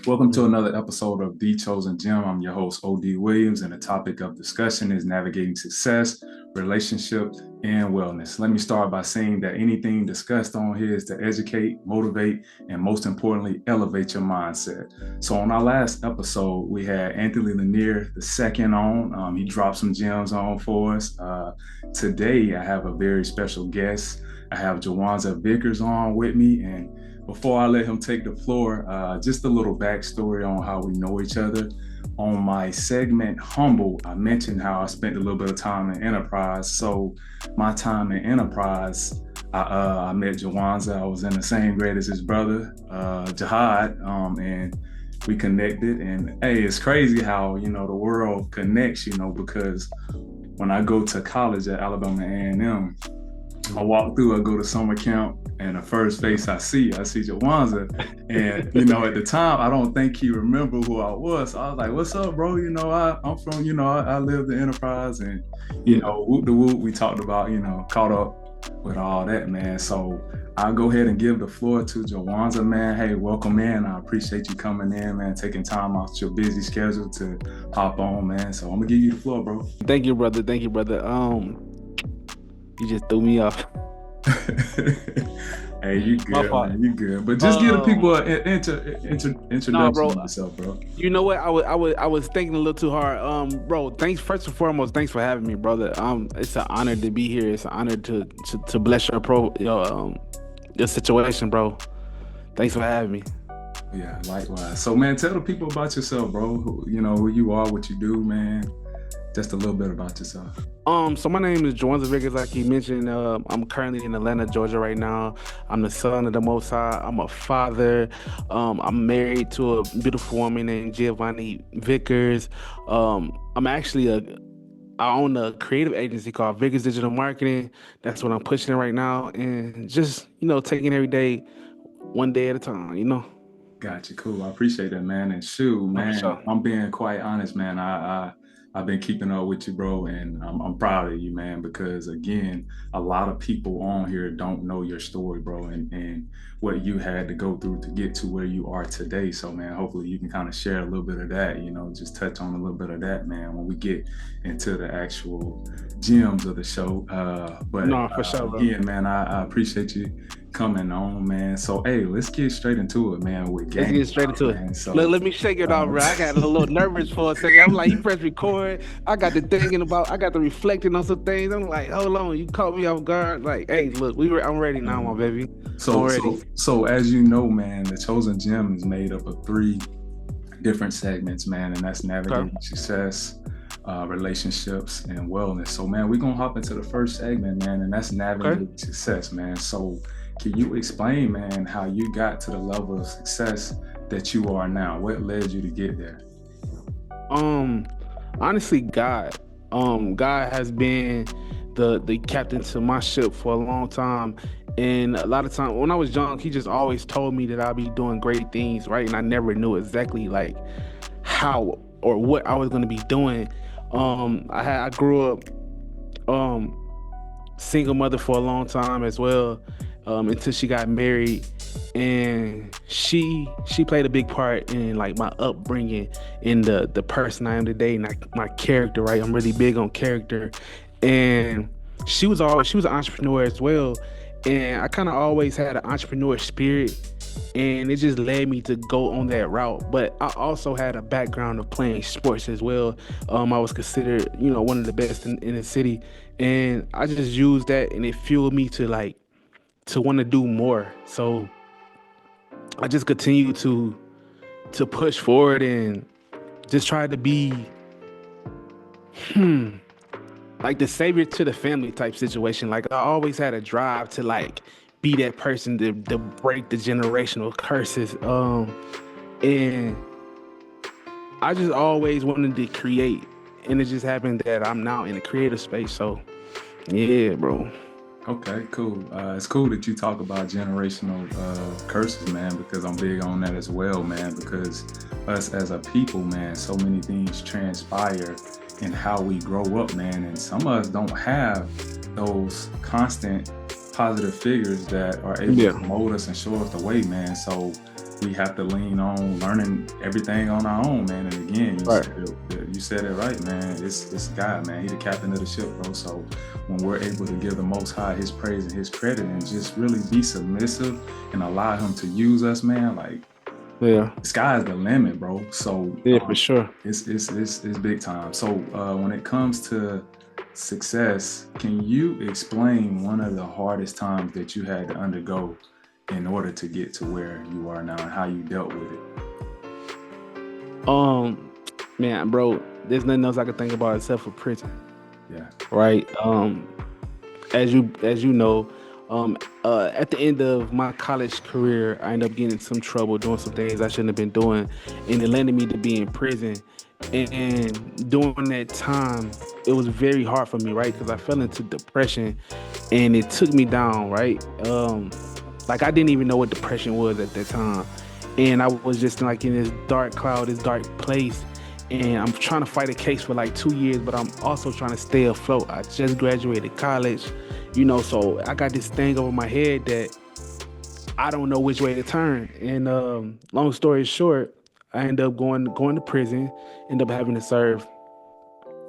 Welcome to another episode of The Chosen Gem. I'm your host, O.D. Williams, and the topic of discussion is navigating success, relationship, and wellness. Let me start by saying that anything discussed on here is to educate, motivate, and most importantly, elevate your mindset. So on our last episode, we had Anthony Lanier, the second on. He dropped some gems on for us. Today, I have a very special guest. I have Jawanza Vickers on with me, and before I let him take the floor, just a little backstory on how we know each other. On my segment, Humble, I mentioned how I spent a little bit of time in enterprise. So my time in enterprise, I met Jawanza. I was in the same grade as his brother, Jihad, and we connected. And hey, it's crazy how, the world connects, because when I go to college at Alabama A&M, I walk through, I go to summer camp, and the first face I see Jawanza. And, at the time, I don't think he remembered who I was. So I was like, what's up, bro? I'm from, I live the enterprise, and, whoop the whoop, we talked about, caught up with all that, man. So I'll go ahead and give the floor to Jawanza, man. Hey, welcome in. I appreciate you coming in, man, taking time off your busy schedule to hop on, man. So I'm gonna give you the floor, bro. Thank you, brother. You just threw me off. Hey, you good, man. You good. But just give the people an introduction to yourself, bro. You know what? I was thinking a little too hard. Bro, first and foremost, thanks for having me, brother. It's an honor to be here. It's an honor to bless your situation, bro. Thanks for having me. Yeah, likewise. So, man, tell the people about yourself, bro. Who you are, what you do, man. Just a little bit about yourself. So my name is Jawanza Vickers, like you mentioned. I'm currently in Atlanta, Georgia right now. I'm the son of the Most High. I'm a father. I'm married to a beautiful woman named Jawanza Vickers. I'm actually I own a creative agency called Vickers Digital Marketing. That's what I'm pushing right now. And just, taking every day, one day at a time, Gotcha, cool. I appreciate that, man. And shoot, man, sure. I'm being quite honest, man. I've been keeping up with you, bro, and I'm proud of you, man, because again, a lot of people on here don't know your story, bro, and what you had to go through to get to where you are today. So, man, hopefully you can kind of share a little bit of that, just touch on a little bit of that, man, when we get into the actual gems of the show. But no, for sure, bro. Again, man, I appreciate you coming on, man. So, hey, let's get straight into it, man. Let's get straight into it. So, let me shake it off, bro. I got a little nervous for a second. I'm like, you press record. I got to reflecting on some things. I'm like, hold on, you caught me off guard. Like, hey, look, I'm ready now, my baby. So as you know, man, the Chosen Gem is made up of 3 different segments, man, and that's navigating success, relationships, and wellness. So, man, we're gonna hop into the first segment, man, and that's navigating success, man. So can you explain, man, how you got to the level of success that you are now? What led you to get there? Honestly, God. God has been the captain to my ship for a long time. And a lot of times when I was young, he just always told me that I'd be doing great things, right? And I never knew exactly like how or what I was gonna be doing. I grew up single mother for a long time as well, until she got married, and she played a big part in like my upbringing, in the person I am today, and my character, right? I'm really big on character, and she was an entrepreneur as well, and I kind of always had an entrepreneur spirit, and it just led me to go on that route. But I also had a background of playing sports as well. I was considered, one of the best in the city, and I just used that, and it fueled me to want to do more. So I just continue to push forward and just try to be like the savior to the family type situation. Like I always had a drive to like be that person to break the generational curses. And I just always wanted to create, and it just happened that I'm now in a creative space. So yeah, bro. Okay, cool. It's cool that you talk about generational curses, man, because I'm big on that as well, man, because us as a people, man, so many things transpire in how we grow up, man, and some of us don't have those constant positive figures that are able to mold us and show us the way, man. So we have to lean on learning everything on our own, man. And again, Right. you said it right, man. It's God, man. He the captain of the ship, bro. So when we're able to give the Most High His praise and His credit, and just really be submissive and allow Him to use us, man, like Yeah. the sky's the limit, bro. So Yeah, for sure. it's big time. So when it comes to success, can you explain one of the hardest times that you had to undergo in order to get to where you are now and how you dealt with it? Man, bro, there's nothing else I can think about except for prison, Yeah. right? As you know, at the end of my college career, I ended up getting in some trouble, doing some things I shouldn't have been doing, and it landed me to be in prison. And during that time, it was very hard for me, right? Because I fell into depression, and it took me down, right? Like I didn't even know what depression was at that time, and I was just like in this dark cloud, this dark place. And I'm trying to fight a case for like 2 years, but I'm also trying to stay afloat. I just graduated college, so I got this thing over my head that I don't know which way to turn. And long story short, I ended up going to prison, ended up having to serve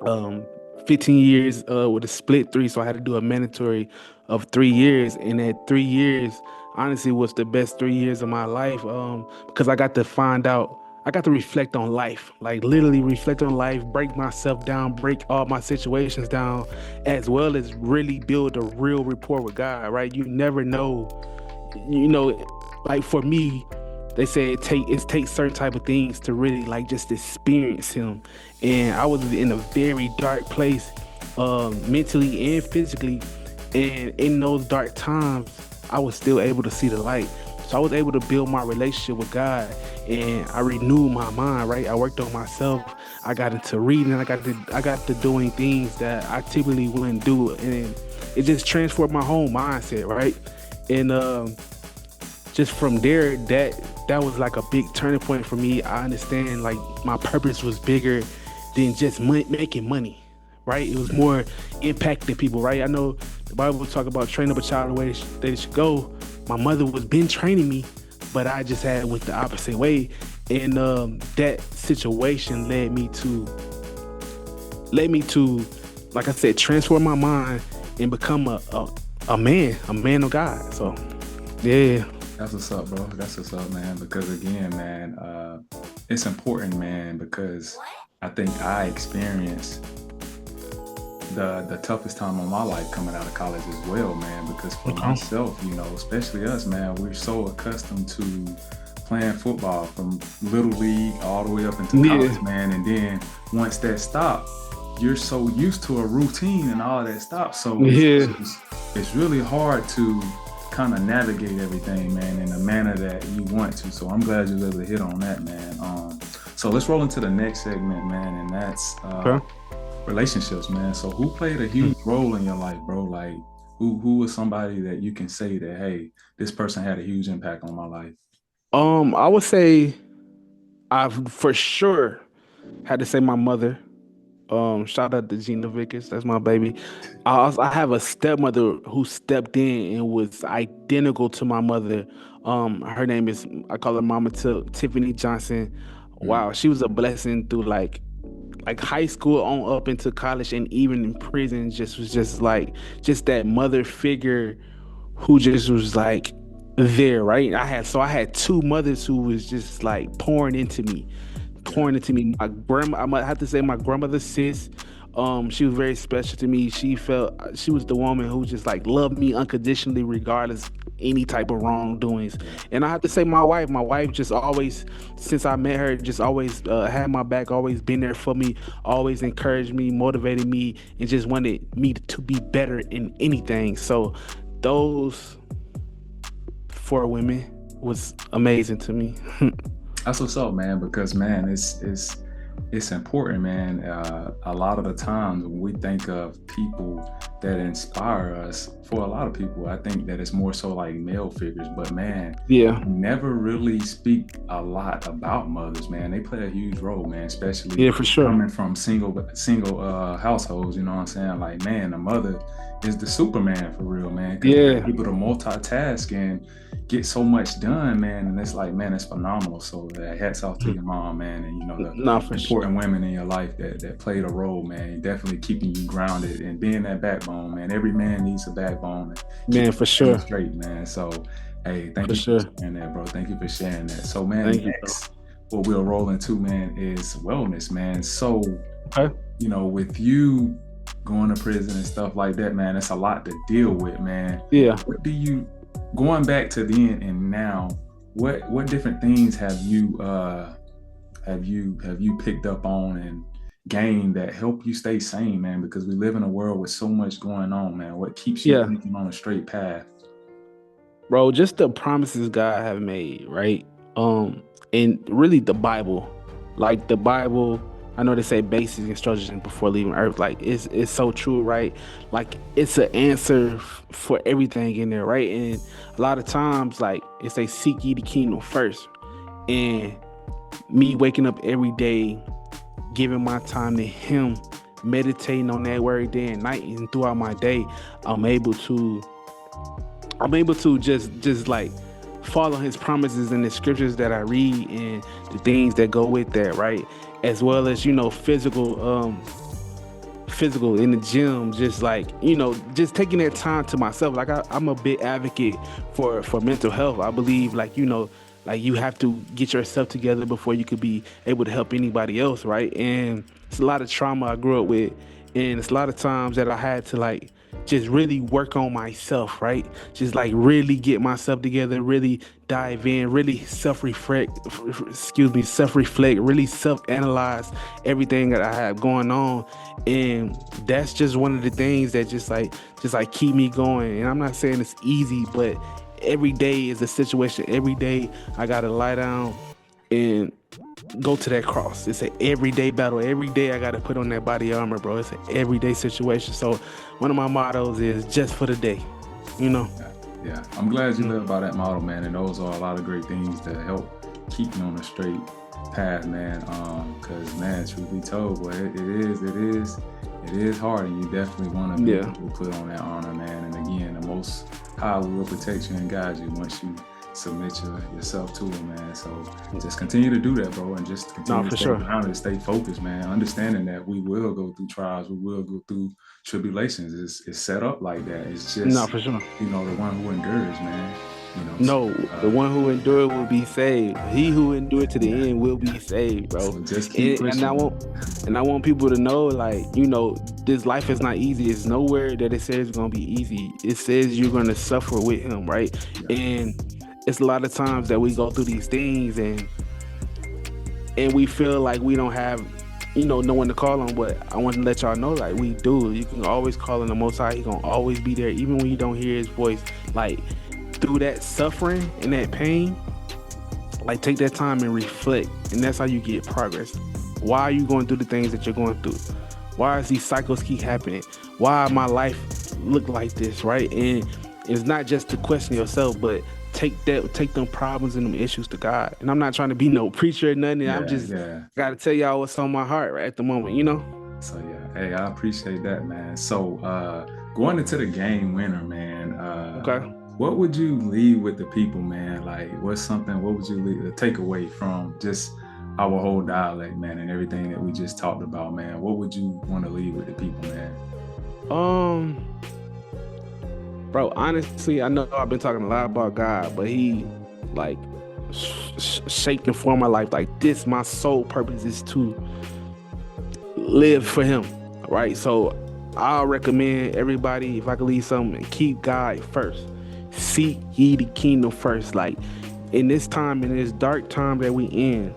um 15 years with a split 3, so I had to do a mandatory of 3 years. And that 3 years honestly was the best 3 years of my life, because I got to reflect on life, like literally reflect on life, break myself down, break all my situations down, as well as really build a real rapport with God, right? You never know, like for me, they say it takes certain type of things to really like just experience Him. And I was in a very dark place, mentally and physically, and in those dark times, I was still able to see the light. So I was able to build my relationship with God, and I renewed my mind, right? I worked on myself. I got into reading. I got to doing things that I typically wouldn't do, and it just transformed my whole mindset, right? And just from there, that was like a big turning point for me. I understand like my purpose was bigger than just making money, right? It was more impacting people, right? I know the Bible talk about train up a child the way they should go. My mother was been training me, but I just went the opposite way. And that situation led me to, like I said, transform my mind and become a man of God. So, yeah. That's what's up, bro. That's what's up, man. Because again, man, it's important, man, because I think I experienced the toughest time of my life coming out of college as well, man. Because for myself, especially us, man, we're so accustomed to playing football from little league all the way up into college, man. And then once that stopped, you're so used to a routine and all that stops. So it's really hard to kind of navigate everything, man, in the manner that you want to. So I'm glad you were able to hit on that, man. So let's roll into the next segment, man, and that's relationships, man. So who played a huge role in your life, bro? Like who was somebody that you can say that, hey, this person had a huge impact on my life? I would say I've for sure had to say my mother. Shout out to Jawanza Vickers, that's my baby. I have a stepmother who stepped in and was identical to my mother. Her name is, I call her Mama Tiffany Johnson. Wow, she was a blessing through like high school on up into college, and even in prison. Was just that mother figure who just was like there, right? I had 2 mothers who was just like pouring into me. My grandma, I have to say my grandmother, sis, she was very special to me. She was the woman who just like loved me unconditionally, regardless any type of wrongdoings. And I have to say my wife just always, since I met her, just always had my back, always been there for me, always encouraged me, motivated me, and just wanted me to be better in anything. So those 4 women was amazing to me. That's what's up, man, because man, it's important, man. A lot of the times when we think of people that inspire us for a lot of people. I think that it's more so like male figures, but man, Yeah, we never really speak a lot about mothers, man. They play a huge role, man, especially yeah, for sure. coming from single households, you know what I'm saying? Like, man, the mother is the Superman for real, man, because they're Yeah, able to multitask and get so much done, man. And it's like, man, it's phenomenal. So hats off to your mom, man, and the no, for sure. important women in your life that played a role, man. Definitely keeping you grounded and being that backbone, man. Every man needs a backbone to keep Man, for things sure, straight, man. So, hey, thank for you for sure. sharing that, bro. Thank you for sharing that. So, man, Thank you, bro. next, what we'll roll into, man, is wellness, man. So, Okay. with you going to prison and stuff like that, man, it's a lot to deal with, man. Yeah. What do you, going back to then and now, what different things have you picked up on and gained that help you stay sane, man? Because we live in a world with so much going on, man. What keeps you Yeah, thinking on a straight path? bro, just the promises God have made, right? And really the Bible. Like the Bible, I know they say basic instructions before leaving earth. Like it's so true, right? Like it's an answer for everything in there, right? And a lot of times, like it say seek ye the kingdom first. And me waking up every day, giving my time to him, meditating on that word day and night and throughout my day, I'm able to I'm able to just like follow his promises in the scriptures that I read and the things that go with that, right? As well as, physical in the gym, just like, just taking that time to myself. Like I'm a big advocate for mental health. I believe like you have to get yourself together before you could be able to help anybody else, right? And it's a lot of trauma I grew up with, and it's a lot of times that I had to like just really work on myself, right? Just like really get myself together, really dive in, really self reflect, really self-analyze everything that I have going on. And that's just one of the things that just like keep me going. And I'm not saying it's easy, but every day is a situation. Every day I gotta lie down and go to that cross. It's an everyday battle. Every day I gotta put on that body armor, bro. It's an everyday situation. So one of my mottos is just for the day, you know. Yeah, yeah. I'm glad you live by that model, man. And those are a lot of great things to help keep you on a straight path, man. Because man, truth be told, boy, it is hard, and you definitely want to be Yeah. able to put on that honor, man. And again, the Most High will protect you and guide you once you submit yourself to it, man. So just continue to do that, bro, and just No, continue to for stay sure. grounded and stay focused, man. Understanding that we will go through trials, we will go through tribulations. It's set up like that. It's No, just for sure. the one who endures, man. So, No, the one who endured will be saved. He who endured to the yeah, end will yeah. be saved, bro. So just keep And I pushing, man. want people to know, like, this life is not easy. It's nowhere that it says it's gonna be easy. It says you're gonna suffer with him, right? Yeah, And it's a lot of times that we go through these things and we feel like we don't have, no one to call on. But I want to let y'all know, like, we do. You can always call on the Most High. He gonna always be there, even when you don't hear his voice. Like through that suffering and that pain, like take that time and reflect, and that's how you get progress. Why are you going through the things that you're going through? Why does these cycles keep happening? Why my life look like this, right? And it's not just to question yourself, but take them problems and them issues to God. And I'm not trying to be no preacher or nothing. I'm yeah, just yeah. gotta tell y'all what's on my heart right at the moment. So yeah, hey, I appreciate that, man. So going into the game winner, man. Okay. What would you leave with the people, man? Like, what would you leave, take away from just our whole dialect, man, and everything that we just talked about, man? What would you want to leave with the people, man? Um, Bro, honestly, I know I've been talking a lot about God, but he like shaped and formed my life like this. My sole purpose is to live for him, right? So I'll recommend everybody, if I could leave something, keep God first. Seek ye the kingdom first. Like in this time, in this dark time that we in,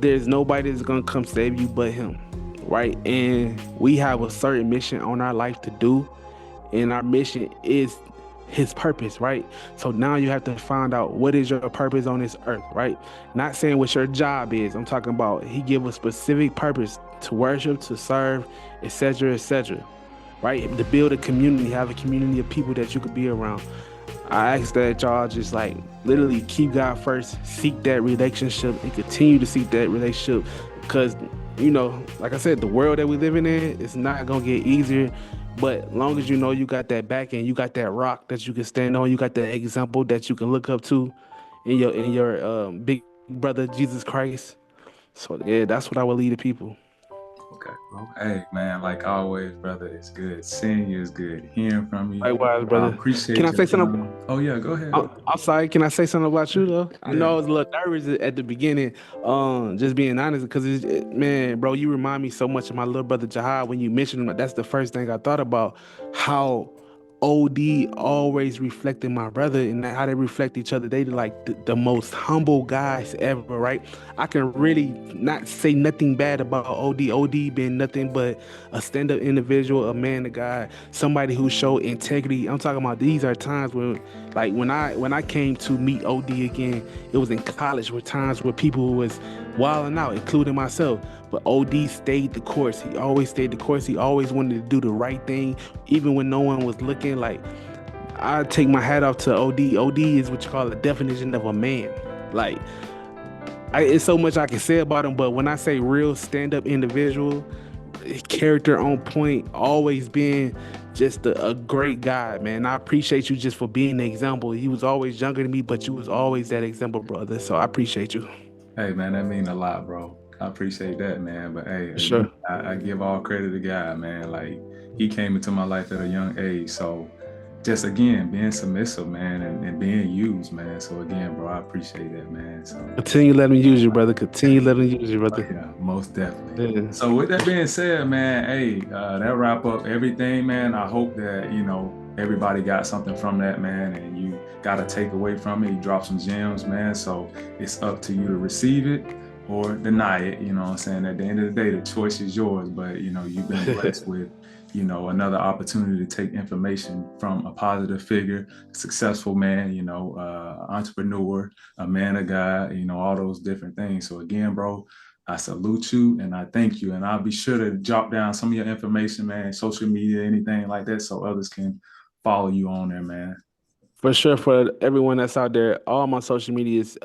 there's nobody that's gonna come save you but him, right? And we have a certain mission on our life to do, and our mission is his purpose, right? So now you have to find out what is your purpose on this earth, right? Not saying what your job is. I'm talking about he give a specific purpose to worship, to serve, etc., etc., right? To build a community, have a community of people that you could be around. I ask that y'all just like literally keep God first, seek that relationship, and continue to seek that relationship. Because, like I said, the world that we living in is not gonna get easier. But long as you know you got that back and you got that rock that you can stand on, you got that example that you can look up to in your big brother Jesus Christ. So yeah, that's what I would lead the people. Okay, bro. Hey, man, like always, brother, it's good seeing you. It's good hearing from you. Likewise, I brother. Can appreciate I your say something? time. Oh, yeah, go ahead, bro. I'm sorry. Can I say something about you though? I Yeah. know I was a little nervous at the beginning. Just being honest, because man, bro, you remind me so much of my little brother Jahad when you mentioned him. That's the first thing I thought about. How OD always reflected my brother and how they reflect each other. They like the most humble guys ever, right? I can really not say nothing bad about OD. OD being nothing but a stand-up individual, a man of God, somebody who showed integrity. I'm talking about these are times when, like when I came to meet OD again, it was in college. Were times where people was wilding out, including myself. But OD stayed the course. He always stayed the course. He always wanted to do the right thing, even when no one was looking. Like I take my hat off to OD. OD is what you call the definition of a man. Like it's so much I can say about him, but when I say real stand-up individual, character on point, always being just a great guy, man. I appreciate you just for being the example. He was always younger than me, but you was always that example, brother. So I appreciate you. Hey, man, that mean a lot, bro. I appreciate that, man. But hey, For again, sure. I give all credit to God, man. Like he came into my life at a young age. So just again, being submissive, man, and being used, man. So again, bro, I appreciate that, man. So Continue letting me use you, brother. Continue letting me use you, brother. yeah, most definitely. Yeah. So with that being said, man, hey, that wrap up everything, man. I hope that, everybody got something from that, man, and you got to take away from it. You drop some gems, man. So it's up to you to receive it or deny it. You know what I'm saying? At the end of the day, the choice is yours, but, you've been blessed with, another opportunity to take information from a positive figure, a successful man, entrepreneur, a man of God, all those different things. So again, bro, I salute you and I thank you. And I'll be sure to jot down some of your information, man, social media, anything like that, so others can follow you on there, man. For sure, for everyone that's out there, all my social media is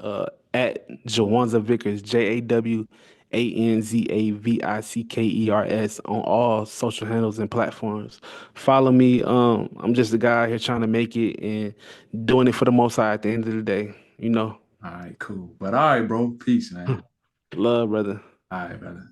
at Jawanza Vickers, JAWANZAVICKERS on all social handles and platforms. Follow me. I'm just a guy here trying to make it and doing it for the most high at the end of the day. All right, cool. But all right, bro. Peace, man. Love, brother. All right, brother.